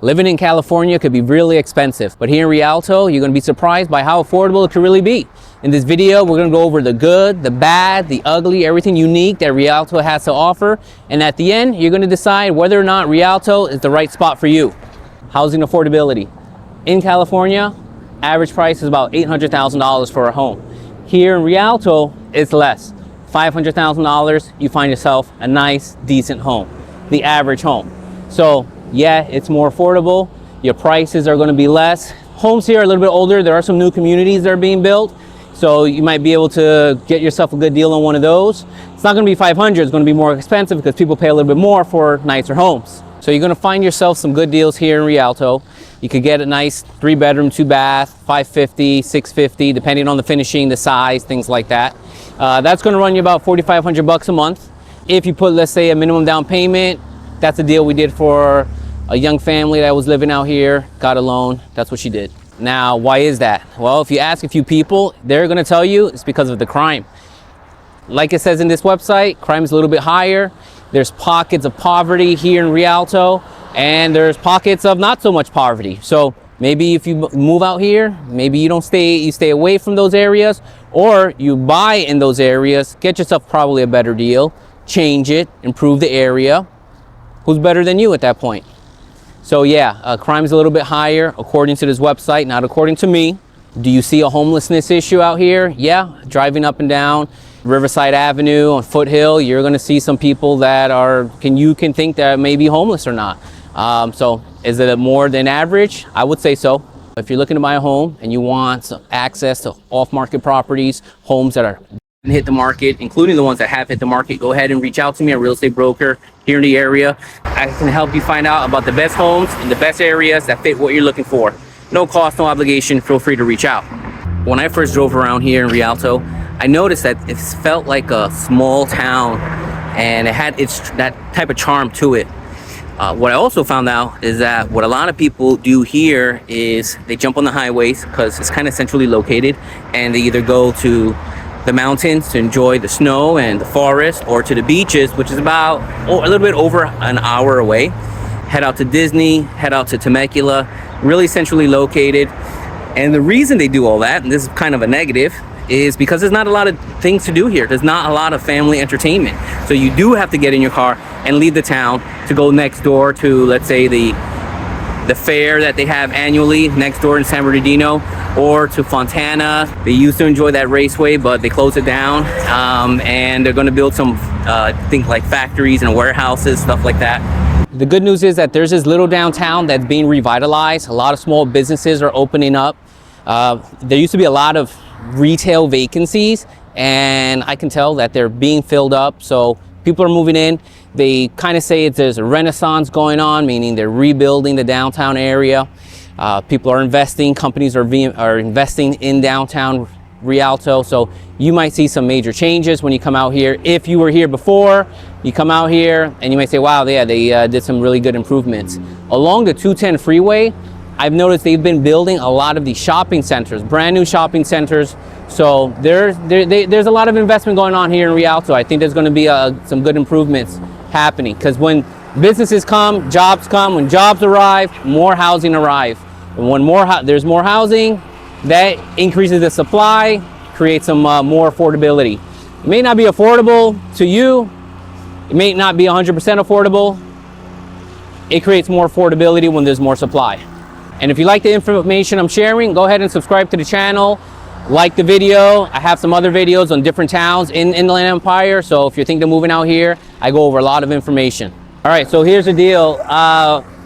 Living in California could be really expensive, but here in Rialto, you're going to be surprised by how affordable it could really be. In this video, we're going to go over the good, the bad, the ugly, everything unique that Rialto has to offer. And at the end, you're going to decide whether or not Rialto is the right spot for you. Housing affordability. In California, average price is about $800,000 for a home. Here in Rialto, it's less. $500,000, you find yourself a nice, decent home. The average home. So yeah, it's more affordable. Your prices are going to be less. Homes here are a little bit older. There are some new communities that are being built. So you might be able to get yourself a good deal on one of those. It's not going to be $500. It's going to be more expensive because people pay a little bit more for nicer homes. So you're going to find yourself some good deals here in Rialto. You could get a nice 3-bedroom, 2-bath, $550, $650, depending on the finishing, the size, things like that. That's going to run you about $4,500 a month. If you put, let's say, a minimum down payment, that's a deal we did for a young family that was living out here, got a loan. That's what she did. Now, why is that? Well, if you ask a few people, they're going to tell you it's because of the crime. Like it says in this website, crime is a little bit higher. There's pockets of poverty here in Rialto, and there's pockets of not so much poverty. So maybe if you move out here, maybe you stay away from those areas, or you buy in those areas, get yourself probably a better deal, change it, improve the area. Who's better than you at that point? So yeah, crime is a little bit higher according to this website, not according to me. Do you see a homelessness issue out here? Yeah, driving up and down Riverside Avenue on Foothill, you're going to see some people that you can think that may be homeless or not. So is it more than average? I would say so. If you're looking to buy a home and you want some access to off-market properties, homes that are hit the market, including the ones that have hit the market, go ahead and reach out to me, a real estate broker here in the area. I can help you find out about the best homes in the best areas that fit what you're looking for. No cost, no obligation. Feel free to reach out. When I first drove around here in Rialto, I noticed that it felt like a small town, and it had that type of charm to it. What I also found out is that what a lot of people do here is they jump on the highways because it's kind of centrally located, and they either go to the mountains to enjoy the snow and the forest, or to the beaches, which is about a little bit over an hour away. Head out to Disney, head out to Temecula, really centrally located. And the reason they do all that, and this is kind of a negative, is because there's not a lot of things to do here. There's not a lot of family entertainment. So you do have to get in your car and leave the town to go next door to, let's say, the fair that they have annually next door in San Bernardino, or to Fontana. They used to enjoy that raceway, but they closed it down, and they're going to build some things like factories and warehouses, stuff like that. The good news is that there's this little downtown that's being revitalized. A lot of small businesses are opening up. There used to be a lot of retail vacancies, and I can tell that they're being filled up. So people are moving in. They kind of say there's a renaissance going on, meaning they're rebuilding the downtown area. People are investing, companies are investing in downtown Rialto. So you might see some major changes when you come out here. If you were here before, you come out here and you might say, wow, yeah, they did some really good improvements. Along the 210 freeway, I've noticed they've been building a lot of these shopping centers, brand new shopping centers. So there's a lot of investment going on here in Rialto. I think there's going to be some good improvements happening, because when businesses come, jobs come. When jobs arrive, more housing arrives. And when there's more housing, that increases the supply, creates some more affordability. It may not be affordable to you. It may not be 100% affordable. It creates more affordability when there's more supply. And if you like the information I'm sharing, go ahead and subscribe to the channel. Like the video. I have some other videos on different towns in Inland Empire. So if you're thinking of moving out here, I go over a lot of information. All right, so here's the deal.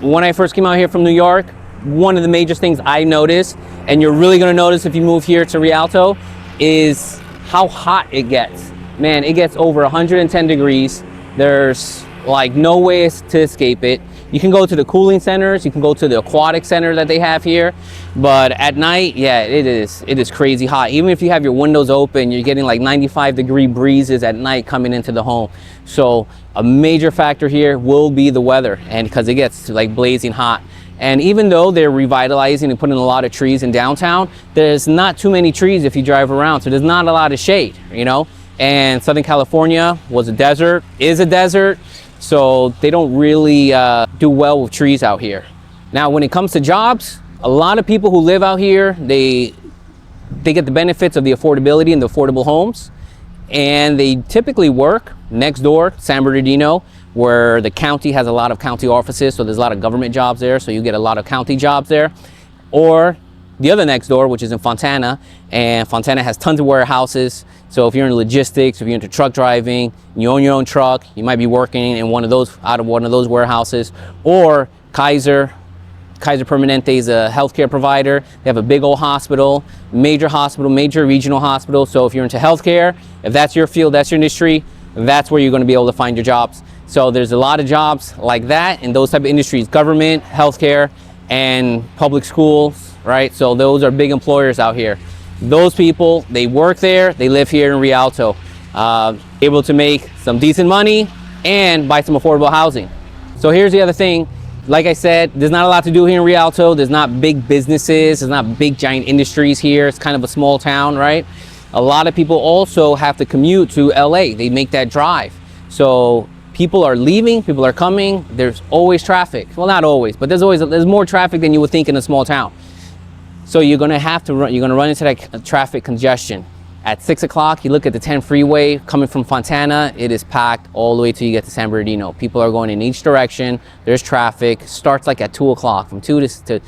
When I first came out here from New York, one of the major things I noticed, and you're really gonna notice if you move here to Rialto, is how hot it gets. Man, it gets over 110 degrees. There's like no way to escape it. You can go to the cooling centers, you can go to the aquatic center that they have here, but at night, yeah, it is crazy hot. Even if you have your windows open, you're getting like 95-degree breezes at night coming into the home. So a major factor here will be the weather, and because it gets like blazing hot. And even though they're revitalizing and putting a lot of trees in downtown, there's not too many trees if you drive around, so there's not a lot of shade, you know? And Southern California was a desert, is a desert, so they don't really do well with trees out here. Now, when it comes to jobs, a lot of people who live out here, they get the benefits of the affordability and the affordable homes, and they typically work next door to San Bernardino, where the county has a lot of county offices, so there's a lot of government jobs there, so you get a lot of county jobs there. Or the other next door, which is in Fontana, and Fontana has tons of warehouses. So if you're in logistics, if you're into truck driving, you own your own truck, you might be working in out of one of those warehouses. Or Kaiser Permanente is a healthcare provider. They have a big old hospital, major regional hospital. So if you're into healthcare, if that's your field, that's your industry, that's where you're going to be able to find your jobs. So there's a lot of jobs like that in those type of industries: government, healthcare, and public schools, right? So those are big employers out here. Those people, they work there, they live here in Rialto, able to make some decent money and buy some affordable housing. So here's the other thing. Like I said, there's not a lot to do here in Rialto. There's not big businesses, there's not big giant industries here. It's kind of a small town, right? A lot of people also have to commute to LA. They make that drive. So people are leaving, people are coming. There's always traffic. Well, not always, but there's more traffic than you would think in a small town. So you're gonna run into that traffic congestion. At 6 o'clock, you look at the 10 freeway coming from Fontana, it is packed all the way till you get to San Bernardino. People are going in each direction. There's traffic. Starts like at 2 o'clock. From 2 to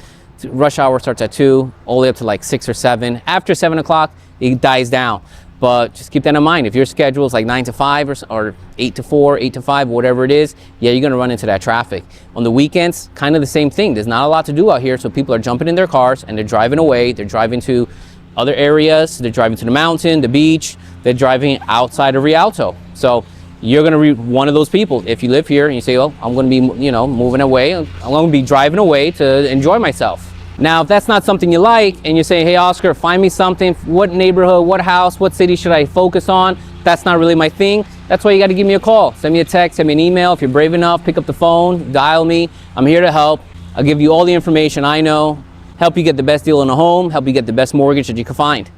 rush hour starts at 2, all the way up to like 6 or 7. After 7 o'clock, it dies down. But just keep that in mind. If your schedule is like 9 to 5 or 8 to 4, 8 to 5, whatever it is, yeah, you're gonna run into that traffic. On the weekends, kind of the same thing. There's not a lot to do out here, so people are jumping in their cars and they're driving away. They're driving to other areas. They're driving to the mountain, the beach. They're driving outside of Rialto. So you're gonna be one of those people. If you live here and you say, well, I'm gonna be, moving away. I'm gonna be driving away to enjoy myself. Now, if that's not something you like and you're saying, hey, Oscar, find me something, what neighborhood, what house, what city should I focus on? That's not really my thing. That's why you got to give me a call. Send me a text, send me an email. If you're brave enough, pick up the phone, dial me. I'm here to help. I'll give you all the information I know, help you get the best deal on a home, help you get the best mortgage that you can find.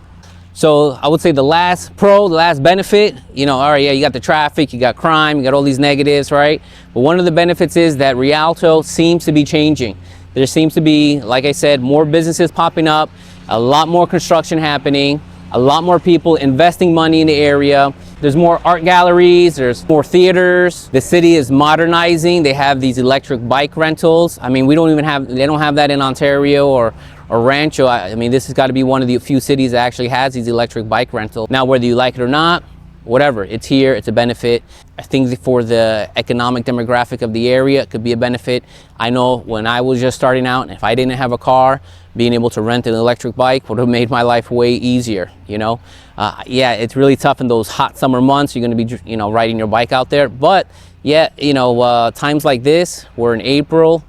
So I would say the last benefit, all right, yeah, you got the traffic, you got crime, you got all these negatives, right? But one of the benefits is that Rialto seems to be changing. There seems to be, like I said, more businesses popping up, a lot more construction happening, a lot more people investing money in the area. There's more art galleries, there's more theaters. The city is modernizing. They have these electric bike rentals. I mean, they don't have that in Ontario or Rancho. I mean, this has got to be one of the few cities that actually has these electric bike rentals. Now, whether you like it or not, whatever, it's here, it's a benefit. I think for the economic demographic of the area, it could be a benefit. I know when I was just starting out, if I didn't have a car, being able to rent an electric bike would have made my life way easier, Yeah, it's really tough in those hot summer months. You're gonna be, riding your bike out there. But yeah, times like this, we're in April,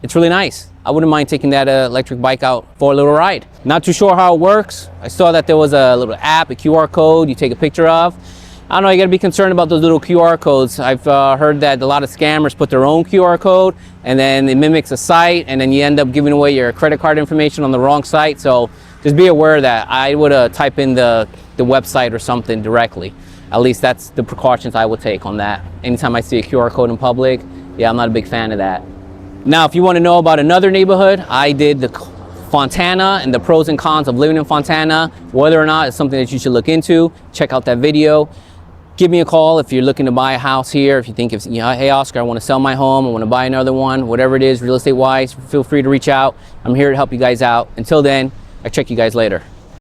it's really nice. I wouldn't mind taking that electric bike out for a little ride. Not too sure how it works. I saw that there was a little app, a QR code you take a picture of. I don't know, you gotta be concerned about those little QR codes. I've heard that a lot of scammers put their own QR code and then it mimics a site and then you end up giving away your credit card information on the wrong site. So just be aware of that. I would type in the website or something directly. At least that's the precautions I would take on that. Anytime I see a QR code in public, yeah, I'm not a big fan of that. Now, if you wanna know about another neighborhood, I did the Fontana and the pros and cons of living in Fontana, whether or not it's something that you should look into. Check out that video. Give me a call if you're looking to buy a house here. If you think, hey, Oscar, I want to sell my home, I want to buy another one, whatever it is, real estate wise, feel free to reach out. I'm here to help you guys out. Until then, I'll check you guys later.